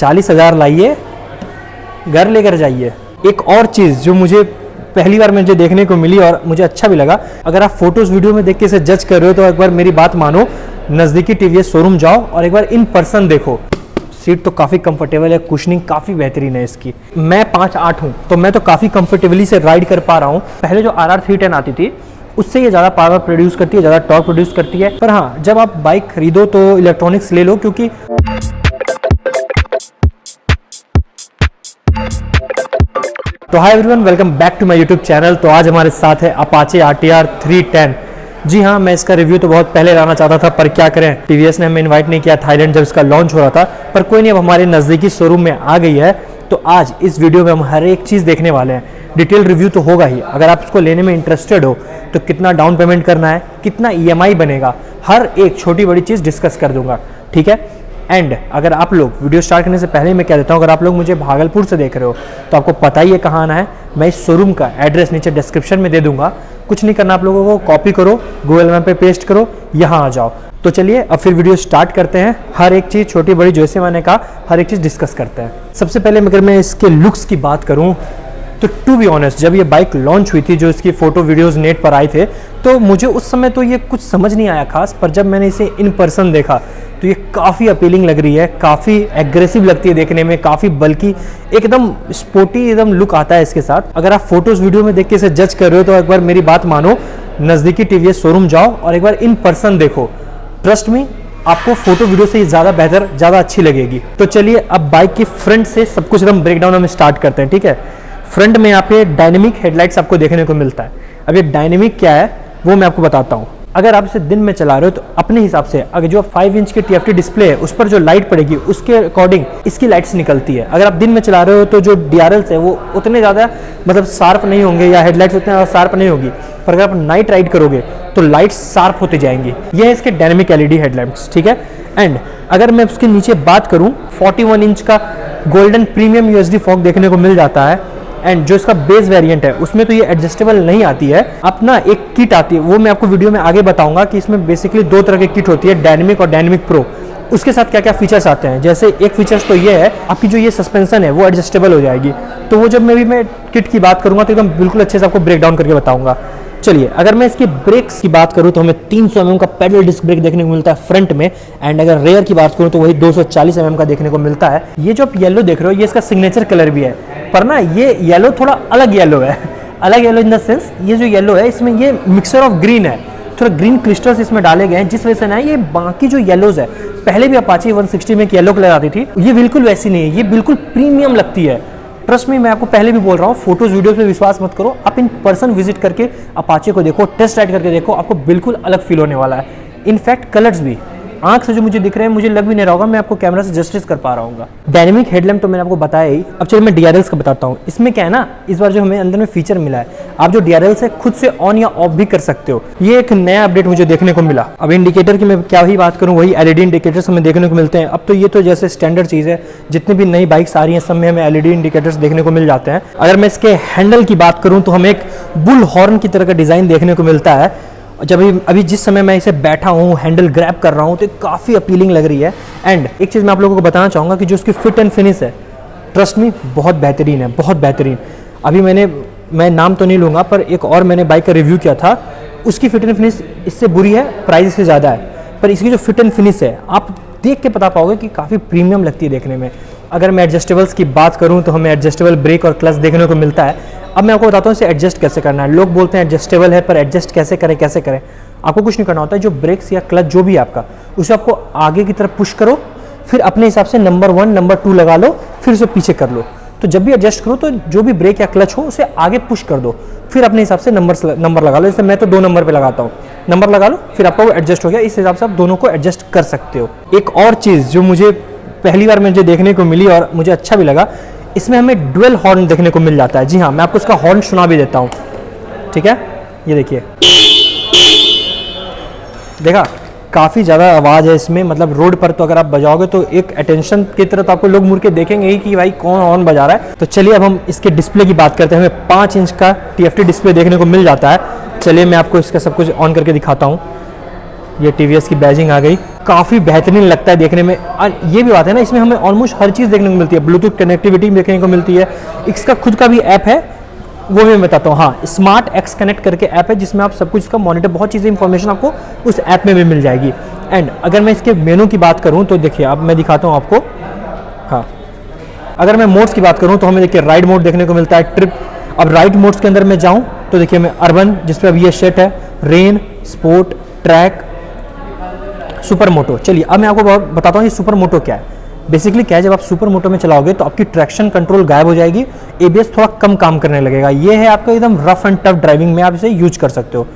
40,000 लाइए, घर लेकर जाइए। एक और चीज़ जो मुझे पहली बार मुझे देखने को मिली और मुझे अच्छा भी लगा, अगर आप फोटोज़ वीडियो में देख के इसे जज कर रहे हो तो एक बार मेरी बात मानो, नज़दीकी टीवीएस शोरूम जाओ और एक बार इन पर्सन देखो। सीट तो काफ़ी कंफर्टेबल है, कुशनिंग काफ़ी बेहतरीन है इसकी। मैं 5'8" हूँ तो मैं तो काफ़ी कंफर्टेबली से राइड कर पा रहा हूँ। पहले जो RR 310 आती थी उससे ये ज़्यादा पावर प्रोड्यूस करती है, ज़्यादा टॉर्क प्रोड्यूस करती है। पर हाँ, जब आप बाइक खरीदो तो इलेक्ट्रॉनिक्स ले लो, क्योंकि तो hi everyone, welcome back to my YouTube channel. तो आज हमारे साथ है अपाचे RTR 310। जी हाँ, मैं इसका रिव्यू तो बहुत पहले लाना चाहता था, पर क्या करें, टीवीएस ने हमें इनवाइट नहीं किया थाईलैंड जब इसका लॉन्च हो रहा था। पर कोई नहीं, अब हमारे नज़दीकी शोरूम में आ गई है। तो आज इस वीडियो में हम हर एक चीज़ देखने वाले हैं। डिटेल रिव्यू तो होगा ही, अगर आप इसको लेने में इंटरेस्टेड हो तो कितना डाउन पेमेंट करना है, कितना EMI बनेगा, हर एक छोटी बड़ी चीज़ डिस्कस कर दूंगा, ठीक है। एंड अगर आप लोग वीडियो स्टार्ट करने से पहले मैं कह देता हूँ, अगर आप लोग मुझे भागलपुर से देख रहे हो तो आपको पता ही है कहाँ आना है। मैं इस शोरूम का एड्रेस नीचे डिस्क्रिप्शन में दे दूंगा। कुछ नहीं करना आप लोगों को, कॉपी करो, गूगल मैप पे पेस्ट करो, यहाँ आ जाओ। तो चलिए अब फिर वीडियो स्टार्ट करते हैं। हर एक चीज़ छोटी बड़ी जैसे मैंने कहा, हर एक चीज़ डिस्कस करते हैं। सबसे पहले अगर मैं इसके लुक्स की बात करूँ तो टू बी ऑनेस्ट, जब ये बाइक लॉन्च हुई थी, जो इसकी फ़ोटो वीडियोज़ नेट पर आए थे, तो मुझे उस समय तो ये कुछ समझ नहीं आया खास। पर जब मैंने इसे इन पर्सन देखा तो ये काफ़ी अपीलिंग लग रही है, काफ़ी एग्रेसिव लगती है देखने में, काफ़ी बल्कि एकदम स्पोर्टी एकदम लुक आता है इसके साथ। अगर आप फोटोज़ वीडियो में देख के इसे जज कर रहे हो तो एक बार मेरी बात मानो, नज़दीकी टीवीएस शोरूम जाओ और एक बार इन पर्सन देखो। ट्रस्ट मी, आपको फोटो वीडियो से ज़्यादा बेहतर, ज़्यादा अच्छी लगेगी। तो चलिए अब बाइक की फ्रंट से सब कुछ एकदम ब्रेकडाउन हम स्टार्ट करते हैं, ठीक है। फ्रंट में यहाँ पे डायनेमिक हेडलाइट्स आपको देखने को मिलता है। अब ये डायनेमिक क्या है वो मैं आपको बताता हूँ। अगर आप इसे दिन में चला रहे हो तो अपने हिसाब से, अगर जो 5 इंच की TFT डिस्प्ले है उस पर जो लाइट पड़ेगी उसके अकॉर्डिंग इसकी लाइट्स निकलती है। अगर आप दिन में चला रहे हो तो जो DRLs है वो उतने ज़्यादा मतलब शार्प नहीं होंगे, या हेडलाइट्स उतने ज़्यादा शार्प नहीं होगी। पर अगर आप नाइट राइड करोगे तो लाइट्स शार्प होती जाएंगी। ये है इसके डायनेमिक LED हेडलाइट्स, ठीक है। एंड अगर मैं उसके नीचे बात करूँ, 41 इंच का गोल्डन प्रीमियम USD फॉग देखने को मिल जाता है। एंड जो इसका बेस वेरिएंट है उसमें तो ये एडजस्टेबल नहीं आती है, अपना एक किट आती है, वो मैं आपको वीडियो में आगे बताऊंगा कि इसमें बेसिकली 2 तरह की किट होती है, डायनेमिक और डायनेमिक प्रो। उसके साथ क्या क्या फीचर्स आते हैं, जैसे एक फीचर्स तो ये है, आपकी जो ये सस्पेंशन है वो एडजस्टेबल हो जाएगी। तो वो जब मैं किट की बात करूंगा तो एकदम बिल्कुल अच्छे से आपको ब्रेक डाउन करके बताऊंगा। चलिए, अगर मैं इसकी ब्रेक्स की बात करूं तो हमें 300 mm का पेडल डिस्क ब्रेक देखने को मिलता है फ्रंट में। एंड अगर रेयर की बात करूं तो वही 240 mm का देखने को मिलता है। ये जो आप येलो देख रहे हो ये इसका सिग्नेचर कलर भी है, पर ना ये येलो थोड़ा अलग येलो है। अलग येलो इन द सेंस, ये जो येलो है इसमें ये मिक्सचर ऑफ ग्रीन है, थोड़ा ग्रीन क्रिस्टल्स इसमें डाले गए हैं, जिस वजह से ना ये बाकी जो येलोज है, पहले भी अपाचे 160 में एक येलो कलर आती थी, ये बिल्कुल वैसी नहीं है, ये बिल्कुल प्रीमियम लगती है। ट्रस्ट में, मैं आपको पहले भी बोल रहा हूँ, फोटोज वीडियोस पे विश्वास मत करो, आप इन पर्सन विजिट करके अपाचे को देखो, टेस्ट राइड करके देखो, आपको बिल्कुल अलग फील होने वाला है। इनफैक्ट कलर्स भी आंख से जो मुझे दिख रहे हैं मुझे लग भी नहीं रहा होगा, मैं आपको कैमरा से जस्टिस कर पा रहा हूँ। डायनेमिक हेडलैम्प तो मैंने आपको बताया ही। अब चलिए मैं DRLs का बताता हूँ। इसमें क्या है ना, इस बार जो हमें अंदर में फीचर मिला है, आप जो DRLs है खुद से ऑन या ऑफ भी कर सकते हो। ये एक नया अपडेट मुझे देखने को मिला। अब इंडिकेटर की मैं क्या ही बात करूँ, वही LED इंडिकेटर्स हमें देखने को मिलते हैं। अब तो ये तो जैसे स्टैंडर्ड चीज़ है, जितनी भी नई बाइक्स आ रही हैं सब में हमें LED इंडिकेटर्स देखने को मिल जाते हैं। अगर मैं इसके हैंडल की बात करूँ तो हमें एक बुल हॉर्न की तरह का डिज़ाइन देखने को मिलता है। जब अभी जिस समय मैं इसे बैठा हूँ, हैंडल ग्रैब कर रहा हूँ, तो काफ़ी अपीलिंग लग रही है। एंड एक चीज़ मैं आप लोगों को बताना चाहूँगा कि जो उसकी फिट एंड फिनिश है, ट्रस्ट मी, बहुत बेहतरीन है, बहुत बेहतरीन। अभी मैं नाम तो नहीं लूँगा, पर एक और मैंने बाइक का रिव्यू किया था, उसकी फिट एंड फिनिश इससे बुरी है, प्राइस इससे ज़्यादा है, पर इसकी जो फिट एंड फिनिश है आप देख के पता पाओगे कि काफ़ी प्रीमियम लगती है देखने में। अगर मैं एडजस्टेबल्स की बात करूँ तो हमें एडजस्टेबल ब्रेक और क्लच देखने को मिलता है। अब मैं आपको बताता हूँ इसे एडजस्ट कैसे करना है। लोग बोलते हैं एडजस्टेबल है, पर एडजस्ट कैसे करें। आपको कुछ नहीं करना होता है, जो ब्रेक्स या क्लच जो भी है आपका, उसे आपको आगे की तरफ पुश करो, फिर अपने हिसाब से नंबर 1 नंबर 2 लगा लो, फिर उसे पीछे कर लो। तो जब भी एडजस्ट करो तो जो भी ब्रेक या क्लच हो उसे आगे पुश कर दो, फिर अपने हिसाब से नंबर लगा लो। जैसे मैं तो 2 नंबर पे लगाता हूँ, नंबर लगा लो, फिर आपका वो एडजस्ट हो गया। इस हिसाब से आप दोनों को एडजस्ट कर सकते हो। एक और चीज़ जो मुझे पहली बार मुझे देखने को मिली और मुझे अच्छा भी लगा, इसमें हमें डुअल हॉर्न देखने को मिल जाता है। जी हाँ, मैं आपको इसका हॉर्न सुना भी देता हूँ, ठीक है। ये देखिए, देखा, काफ़ी ज़्यादा आवाज़ है इसमें। मतलब रोड पर तो अगर आप बजाओगे तो एक अटेंशन की तरह तो आपको लोग मुड़ के देखेंगे ही कि भाई कौन हॉर्न बजा रहा है। तो चलिए अब हम इसके डिस्प्ले की बात करते हैं। हमें 5 इंच का TFT डिस्प्ले देखने को मिल जाता है। चलिए मैं आपको इसका सब कुछ ऑन करके दिखाता हूँ। ये TVS की बैजिंग आ गई, काफ़ी बेहतरीन लगता है देखने में। और ये भी बात है ना, इसमें हमें ऑलमोस्ट हर चीज़ देखने को मिलती है, ब्लूटूथ कनेक्टिविटी देखने को मिलती है, इसका खुद का भी ऐप है, वो भी मैं बताता हूँ। हाँ, स्मार्ट एक्स कनेक्ट करके ऐप है जिसमें आप सब कुछ इसका मॉनिटर, बहुत चीज़ें इंफॉर्मेशन आपको उस ऐप में भी मिल जाएगी। एंड अगर मैं इसके मेनू की बात करूँ तो देखिए, अब मैं दिखाता हूँ आपको। हाँ, अगर मैं मोड्स की बात करूँ तो हमें देखिए राइड मोड देखने को मिलता है, ट्रिप। अब राइड मोड्स के अंदर मैं जाऊँ तो देखिए मैं अर्बन, जिस पर अब ये सेट है, rain, sport, track, super moto. चलिए अब मैं आपको बताता हूँ ये सुपर मोटो क्या है। बेसिकली क्या है, जब आप सुपर मोटो में चलाओगे तो आपकी ट्रैक्शन कंट्रोल गायब हो जाएगी, एबीएस थोड़ा कम काम करने लगेगा। ये है आपका एकदम रफ एंड टफ ड्राइविंग में आप इसे यूज कर सकते हो,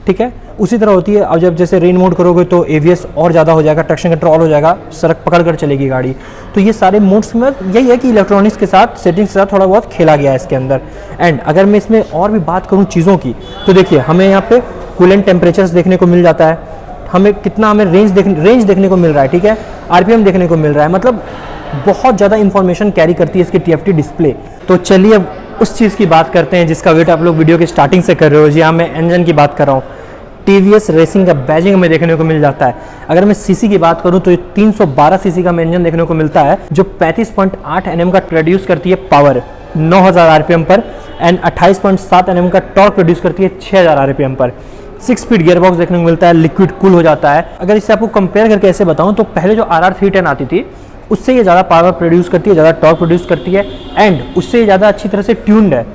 ठीक है। उसी तरह होती है, अब जब जैसे रेन मोड करोगे तो एबीएस और ज़्यादा हो जाएगा, ट्रैक्शन कंट्रोल हो जाएगा, सड़क पकड़ कर चलेगी गाड़ी। तो ये सारे मोड्स में यही है कि इलेक्ट्रॉनिक्स के साथ, सेटिंग्स के साथ थोड़ा बहुत खेला गया है इसके अंदर। एंड अगर मैं इसमें और भी बात करूँ चीज़ों की, तो देखिए हमें यहाँ पे कूलेंट टेम्परेचर्स देखने को मिल जाता है, हमें कितना हमें रेंज देखने को मिल रहा है, ठीक है, आरपीएम देखने को मिल रहा है, मतलब बहुत ज़्यादा इंफॉर्मेशन कैरी करती है इसकी टीएफटी डिस्प्ले। तो चलिए अब उस चीज़ की बात करते हैं जिसका वेट आप लोग वीडियो के स्टार्टिंग से कर रहे हो। जी हाँ, मैं इंजन की बात कर रहा हूँ। टीवीएस रेसिंग का बैजिंग हमें देखने को मिल जाता है। अगर मैं सीसी की बात करूँ तो ये 312 सीसी का हमें इंजन देखने को मिलता है, जो 35.8 एनएम का प्रोड्यूस करती है पावर 9000 आरपीएम पर, एंड 28.7 एनएम का टॉर्क प्रोड्यूस करती है 6000 आरपीएम पर। 6 स्पीड गियरबॉक्स देखने को मिलता है, लिक्विड कूल हो जाता है। अगर इससे आपको कंपेयर करके ऐसे बताऊं तो पहले जो RR 310 आती थी उससे ये ज़्यादा पावर प्रोड्यूस करती है, ज़्यादा टॉर्क प्रोड्यूस करती है, एंड उससे ये ज़्यादा अच्छी तरह से ट्यून्ड है,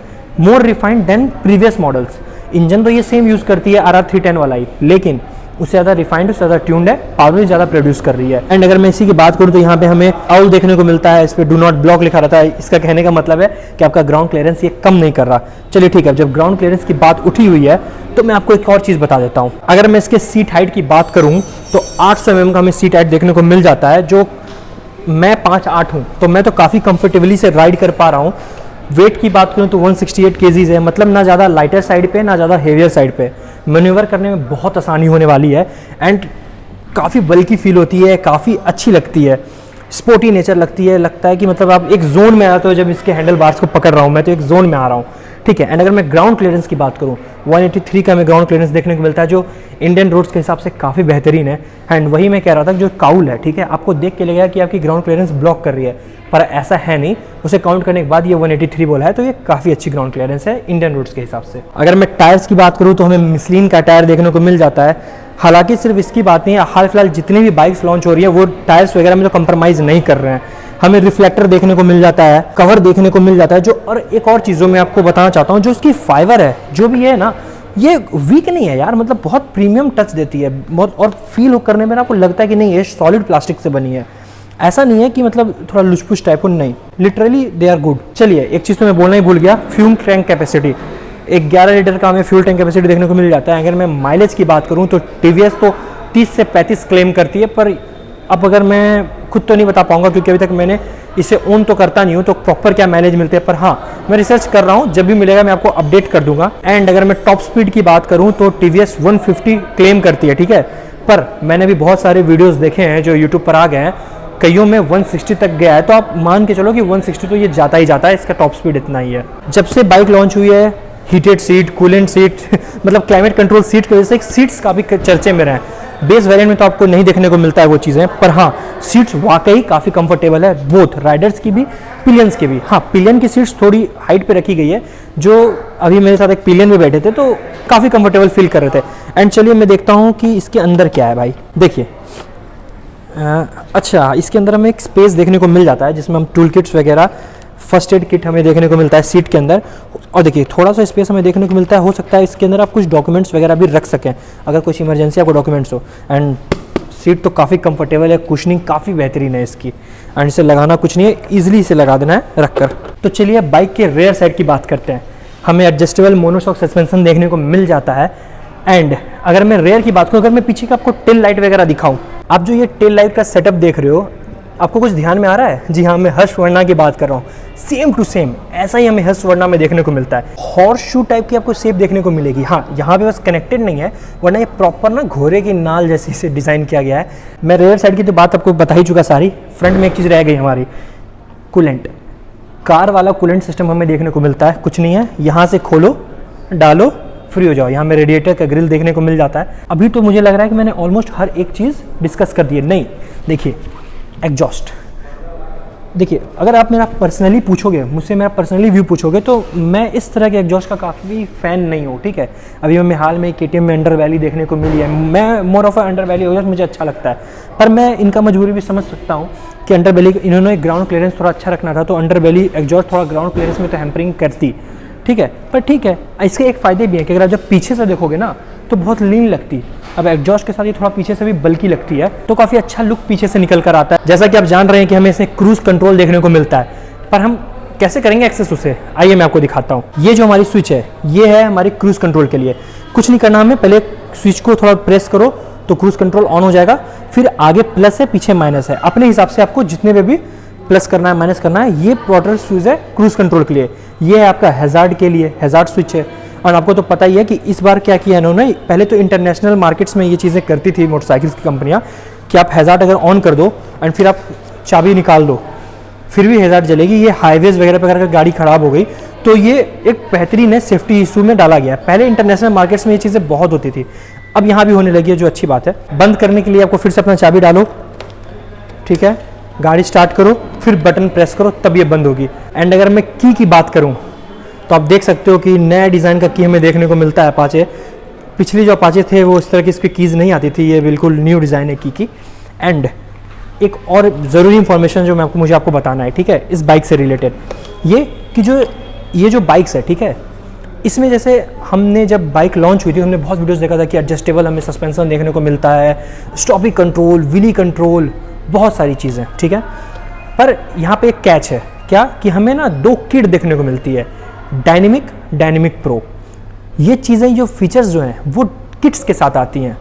more refined than previous models. Engine तो ये सेम यूज़ करती है RR 310 वाला ही, लेकिन उससे ज़्यादा रिफाइंड, उससे ज़्यादा ट्यून्ड है, पावर भी ज़्यादा प्रोड्यूस कर रही है। एंड अगर मैं इसी की बात करूँ तो यहाँ पे हमें आउल देखने को मिलता है, इस पर डू नॉट ब्लॉक लिखा रहता है। इसका कहने का मतलब है कि आपका ग्राउंड क्लियरेंस ये कम नहीं कर रहा। चलिए ठीक है, जब ग्राउंड क्लियरेंस की बात उठी हुई है तो मैं आपको एक और चीज़ बता देता हूँ। अगर मैं इसके सीट हाइट की बात करूँ तो 800 mm का हमें सीट हाइट देखने को मिल जाता है, जो मैं 5'8" हूँ तो मैं तो काफ़ी कंफर्टेबली से राइड कर पा रहा हूँ। वेट की बात करूँ तो 168 kgs है, मतलब ना ज़्यादा लाइटर साइड पे ना ज़्यादा हेवियर साइड पे, मैन्यूवर करने में बहुत आसानी होने वाली है। एंड काफ़ी बल्कि फील होती है, काफ़ी अच्छी लगती है, स्पोर्टी नेचर लगती है। लगता है कि मतलब आप एक जोन में आते हो जब इसके हैंडल बार्स को पकड़ रहा हूँ मैं, तो एक जोन में आ रहा हूँ, ठीक है। एंड अगर मैं ग्राउंड क्लियरेंस की बात करूँ, 183 का हमें ग्राउंड क्लियरेंस देखने को मिलता है, जो इंडियन रोड्स के हिसाब से काफ़ी बेहतरीन है। एंड वही मैं कह रहा था कि जो काउल है, ठीक है, आपको देख के लगेगा कि आपकी ग्राउंड क्लियरेंस ब्लॉक कर रही है, पर ऐसा है नहीं। उसे काउंट करने के बाद ये 183 बोला है, तो ये काफ़ी अच्छी ग्राउंड क्लियरेंस है इंडियन रोड्स के हिसाब से। अगर मैं टायर्स की बात करूँ तो हमें मिशलिन का टायर देखने को मिल जाता है। हालांकि सिर्फ इसकी बात नहीं है, हाल फिलहाल जितनी भी बाइक्स लॉन्च हो रही है वो टायर्स वगैरह में तो कंप्रोमाइज़ नहीं कर रहे हैं। हमें रिफ्लेक्टर देखने को मिल जाता है, कवर देखने को मिल जाता है, जो और एक और चीज़ों में आपको बताना चाहता हूँ, जो इसकी फाइबर है जो भी है ना, ये वीक नहीं है यार, मतलब बहुत प्रीमियम टच देती है बहुत, और फील करने में आपको लगता है कि नहीं ये सॉलिड प्लास्टिक से बनी है। ऐसा नहीं है कि मतलब थोड़ा लुचपुच टाइप हो, नहीं, लिटरली दे आर गुड। चलिए एक चीज़ तो मैं बोलना ही भूल गया, फ्यूल टैंक कैपेसिटी। 11 लीटर का हमें फ्यूल टैंक कैपेसिटी देखने को मिल जाता है। अगर मैं माइलेज की बात करूँ तो टीवीएस तो 30 से 35 क्लेम करती है, पर अब अगर मैं खुद तो नहीं बता पाऊंगा क्योंकि अभी तक मैंने इसे ओन तो करता नहीं हूँ, तो प्रॉपर क्या माइलेज मिलते हैं, पर हाँ मैं रिसर्च कर रहा हूँ, जब भी मिलेगा मैं आपको अपडेट कर दूंगा। एंड अगर मैं टॉप स्पीड की बात करूँ तो टीवीएस 150 क्लेम करती है, ठीक है, पर मैंने भी बहुत सारे वीडियोस देखे हैं जो यूट्यूब पर आ गए हैं, कईयों में 160 तक गया है, तो आप मान के चलो कि 160 तो ये जाता ही जाता है, इसका टॉप स्पीड इतना ही है। जब से बाइक लॉन्च हुई है, हीटेड सीट, कूलेंट सीट मतलब क्लाइमेट कंट्रोल सीट की वजह से सीट्स काफ़ी चर्चे में रहे। बेस वेरिएंट में तो आपको नहीं देखने को मिलता है वो चीज़ें, पर हाँ सीट्स वाकई काफ़ी कंफर्टेबल है, बोथ राइडर्स की भी, पिलियंस की भी। हाँ, पिलियन की सीट्स थोड़ी हाइट पे रखी गई है, जो अभी मेरे साथ एक पिलियन में बैठे थे तो काफ़ी कंफर्टेबल फील कर रहे थे। एंड चलिए मैं देखता हूँ कि इसके अंदर क्या है भाई। देखिए अच्छा, इसके अंदर हमें एक स्पेस देखने को मिल जाता है जिसमें हम टूल किट्स वगैरह, फर्स्ट एड किट हमें देखने को मिलता है सीट के अंदर। और देखिए थोड़ा सा स्पेस हमें देखने को मिलता है, हो सकता है इसके अंदर आप कुछ डॉक्यूमेंट्स वगैरह भी रख सकें अगर कुछ इमरजेंसी आपको डॉक्यूमेंट्स हो। एंड सीट तो काफ़ी कंफर्टेबल है, कुशनिंग काफ़ी बेहतरीन है इसकी, एंड इसे लगाना कुछ नहीं है, ईजिली इसे लगा देना है रख कर। तो चलिए बाइक के रेयर साइड की बात करते हैं। हमें एडजस्टेबल मोनोशॉक सस्पेंशन देखने को मिल जाता है। एंड अगर मैं रेयर की बात करूँ, अगर मैं पीछे का आपको टेल लाइट वगैरह दिखाऊँ, आप जो ये टेल लाइट का सेटअप देख रहे हो, आपको कुछ ध्यान में आ रहा है? जी हाँ, मैं हर्षवर्णा की बात कर रहा हूँ। सेम टू सेम ऐसा ही हमें हर्षवर्णा में देखने को मिलता है। हॉर्स शू टाइप की आपको शेप देखने को मिलेगी। हाँ, यहाँ पे बस कनेक्टेड नहीं है, वरना ये प्रॉपर ना घोड़े की नाल जैसे इसे डिज़ाइन किया गया है। मैं रेयर साइड की तो बात आपको बता ही चुका सारी। फ्रंट में एक चीज़ रह गई हमारी, कूलेंट। कार वाला कूलेंट सिस्टम हमें देखने को मिलता है, कुछ नहीं है, यहाँ से खोलो, डालो, फ्री हो जाओ। यहाँ में रेडिएटर का ग्रिल देखने को मिल जाता है। अभी तो मुझे लग रहा है कि मैंने ऑलमोस्ट हर एक चीज़ डिस्कस कर दी है। नहीं, देखिए एग्जॉस्ट, देखिए अगर आप मेरा पर्सनली पूछोगे, मुझसे मेरा पर्सनली व्यू पूछोगे, तो मैं इस तरह के एग्जॉस्ट का काफ़ी फ़ैन नहीं हूँ, ठीक है। अभी मैं हाल में KTM में अंडर वैली देखने को मिली है, मैं more of under valley exhaust मुझे अच्छा लगता है, पर मैं इनका मजबूरी भी समझ सकता हूँ कि अंडर वैली इन्होंने ग्राउंड क्लियरेंस थोड़ा अच्छा रखना था, तो अंडर वैली एग्जॉस्ट थोड़ा ग्राउंड क्लियरेंस में तो हैम्परिंग करती, ठीक है। पर ठीक है, इसके एक फ़ायदे भी हैं कि अगर आप जब पीछे से देखोगे ना तो बहुत लीन लगती। अब एग्जॉस्ट के साथ ये थोड़ा पीछे से भी बल्कि लगती है, तो काफ़ी अच्छा लुक पीछे से निकल कर आता है। जैसा कि आप जान रहे हैं कि हमें इसमें क्रूज कंट्रोल देखने को मिलता है, पर हम कैसे करेंगे एक्सेस उसे, आइए मैं आपको दिखाता हूँ। ये जो हमारी स्विच है, ये है हमारी क्रूज कंट्रोल के लिए। कुछ नहीं करना, हमें पहले स्विच को थोड़ा प्रेस करो तो क्रूज कंट्रोल ऑन हो जाएगा। फिर आगे प्लस है, पीछे माइनस है, अपने हिसाब से आपको जितने पे भी प्लस करना है माइनस करना है। ये प्रोटर स्विच है क्रूज कंट्रोल के लिए। ये है आपका हैजार्ड के लिए, हैजार्ड स्विच है। और आपको तो पता ही है कि इस बार क्या किया इन्होंने, पहले तो इंटरनेशनल मार्केट्स में ये चीज़ें करती थी मोटरसाइकिल्स की कंपनियां कि आप हैजार्ड अगर ऑन कर दो एंड फिर आप चाबी निकाल दो, फिर भी हैजार्ड जलेगी। ये हाईवेज वगैरह पर अगर गाड़ी खराब हो गई तो ये एक बेहतरीन है, सेफ्टी इशू में डाला गया है। पहले इंटरनेशनल मार्केट्स में ये चीज़ें बहुत होती थी, अब यहाँ भी होने लगी है, जो अच्छी बात है। बंद करने के लिए आपको फिर से अपना चाबी डालो, ठीक है, गाड़ी स्टार्ट करो, फिर बटन प्रेस करो, तब ये बंद होगी। एंड अगर मैं की बात करूँ तो आप देख सकते हो कि नया डिज़ाइन का की हमें देखने को मिलता है अपाचे। पिछली जो अपाचे थे वो इस तरह की इसकी कीज़ नहीं आती थी, ये बिल्कुल न्यू डिज़ाइन है की। एंड एक और ज़रूरी इंफॉर्मेशन जो मुझे आपको बताना है, ठीक है, इस बाइक से रिलेटेड, ये कि ये जो बाइक्स है, ठीक है, इसमें जैसे हमने जब बाइक लॉन्च हुई थी हमने बहुत वीडियोस देखा था कि एडजस्टेबल हमें सस्पेंशन देखने को मिलता है, स्टॉपिंग कंट्रोल, व्हीली कंट्रोल, बहुत सारी चीज़ें, ठीक है। पर यहाँ पे एक कैच है, क्या कि हमें ना 2 किट देखने को मिलती है, डायनेमिक प्रो। ये चीज़ें, जो फीचर्स जो हैं वो किट्स के साथ आती हैं।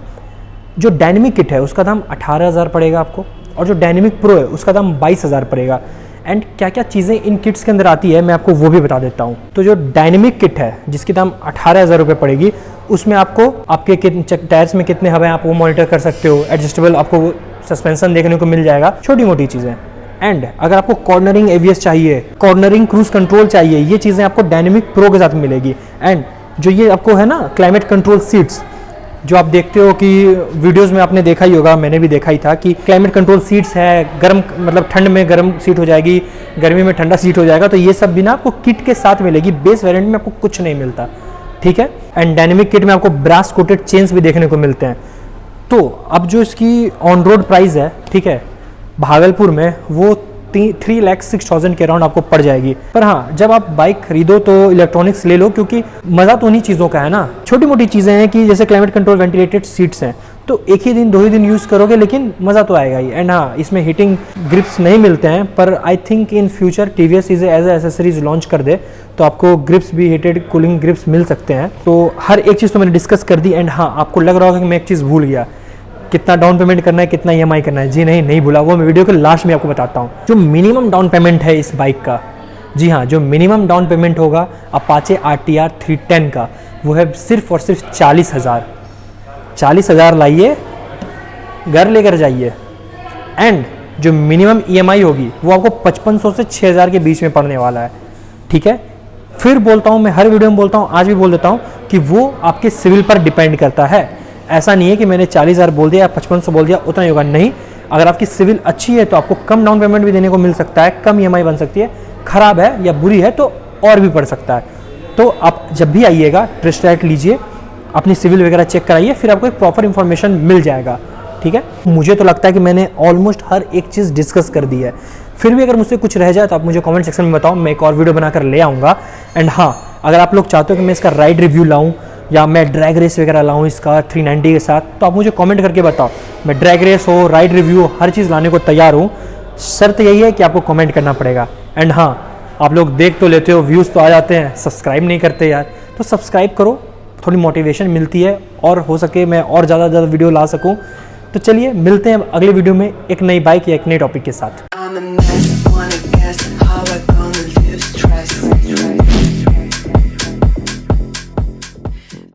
जो डायनेमिक किट है उसका दाम 18,000 पड़ेगा आपको, और जो डायनेमिक प्रो है उसका दाम 22,000 पड़ेगा। एंड क्या क्या चीज़ें इन किट्स के अंदर आती है मैं आपको वो भी बता देता हूँ। तो जो डायनेमिक किट है जिसकी दाम 18,000 रुपये पड़ेगी, उसमें आपको आपके टायर्स में कितने हवा है आप वो मॉनिटर कर सकते हो, एडजस्टेबल आपको वो सस्पेंशन देखने को मिल जाएगा, छोटी मोटी चीज़ें। एंड अगर आपको कॉर्नरिंग ABS चाहिए, कॉर्नरिंग क्रूज कंट्रोल चाहिए, ये चीज़ें आपको डायनेमिक प्रो के साथ मिलेगी। एंड जो ये आपको है ना क्लाइमेट कंट्रोल सीट्स, जो आप देखते हो कि वीडियोस में आपने देखा ही होगा, मैंने भी देखा ही था कि क्लाइमेट कंट्रोल सीट्स है, गर्म मतलब ठंड में गर्म सीट हो जाएगी, गर्मी में ठंडा सीट हो जाएगा, तो ये सब भी ना आपको किट के साथ मिलेगी। बेस वेरिएंट में आपको कुछ नहीं मिलता, ठीक है। एंड डायनेमिक किट में आपको ब्रास कोटेड चेन्स भी देखने को मिलते हैं। तो अब जो इसकी ऑन रोड प्राइस है, ठीक है, भागलपुर में वो 3,06,000 के अराउंड आपको पड़ जाएगी। पर हाँ, जब आप बाइक खरीदो तो इलेक्ट्रॉनिक्स ले लो, क्योंकि मज़ा तो उन्हीं चीज़ों का है ना। छोटी मोटी चीज़ें हैं कि जैसे क्लाइमेट कंट्रोल वेंटिलेटेड सीट्स हैं, तो एक ही दिन 2 ही दिन यूज़ करोगे, लेकिन मज़ा तो आएगा ही। एंड हाँ, इसमें हीटिंग ग्रिप्स नहीं मिलते हैं, पर I think in future TVS इसे एज ए एसेसरीज लॉन्च कर दे तो आपको ग्रिप्स भी, हीटेड कूलिंग ग्रिप्स मिल सकते हैं। तो हर एक चीज़ तो मैंने डिस्कस कर दी। एंड हाँ, आपको लग रहा होगा कि मैं एक चीज़ भूल गया, कितना डाउन पेमेंट करना है, कितना EMI करना है। जी नहीं भूला, वो मैं वीडियो के लास्ट में आपको बताता हूँ। जो मिनिमम डाउन पेमेंट है इस बाइक का, जी हाँ, जो मिनिमम डाउन पेमेंट होगा अपाचे RTR 310 का, वो है सिर्फ और सिर्फ 40,000। 40,000 लाइए, घर लेकर जाइए। एंड जो मिनिमम EMI होगी वो आपको 5500 से 6,000 के बीच में पड़ने वाला है, ठीक है। फिर बोलता हूँ, मैं हर वीडियो में बोलता हूँ, आज भी बोल देता हूँ कि वो आपके सिविल पर डिपेंड करता है। ऐसा नहीं है कि मैंने 40,000 बोल दिया या 5500 बोल दिया उतना ही होगा, नहीं। अगर आपकी सिविल अच्छी है तो आपको कम डाउन पेमेंट भी देने को मिल सकता है, कम EMI बन सकती है। ख़राब है या बुरी है तो और भी पड़ सकता है। तो आप जब भी आइएगा टेस्ट राइड लीजिए, अपनी सिविल वगैरह चेक कराइए, फिर आपको एक प्रॉपर इन्फॉर्मेशन मिल जाएगा, ठीक है। मुझे तो लगता है कि मैंने ऑलमोस्ट हर एक चीज़ डिस्कस कर दी है। फिर भी अगर मुझसे कुछ रह जाए तो आप मुझे कमेंट सेक्शन में बताओ, मैं एक और वीडियो बनाकर ले आऊँगा। एंड हाँ, अगर आप लोग चाहते हो कि मैं इसका राइड रिव्यू लाऊँ या मैं ड्रैग रेस वगैरह लाऊं इसका 390 के साथ, तो आप मुझे कमेंट करके बताओ। मैं ड्रैग रेस हो, राइड रिव्यू हो, हर चीज़ लाने को तैयार हूँ। शर्त यही है कि आपको कमेंट करना पड़ेगा। एंड हाँ, आप लोग देख तो लेते हो, व्यूज़ तो आ जाते हैं, सब्सक्राइब नहीं करते यार, तो सब्सक्राइब करो, थोड़ी मोटिवेशन मिलती है और हो सके मैं और ज़्यादा वीडियो ला सकूँ। तो चलिए मिलते हैं अगले वीडियो में एक नई बाइक या एक नई टॉपिक के साथ।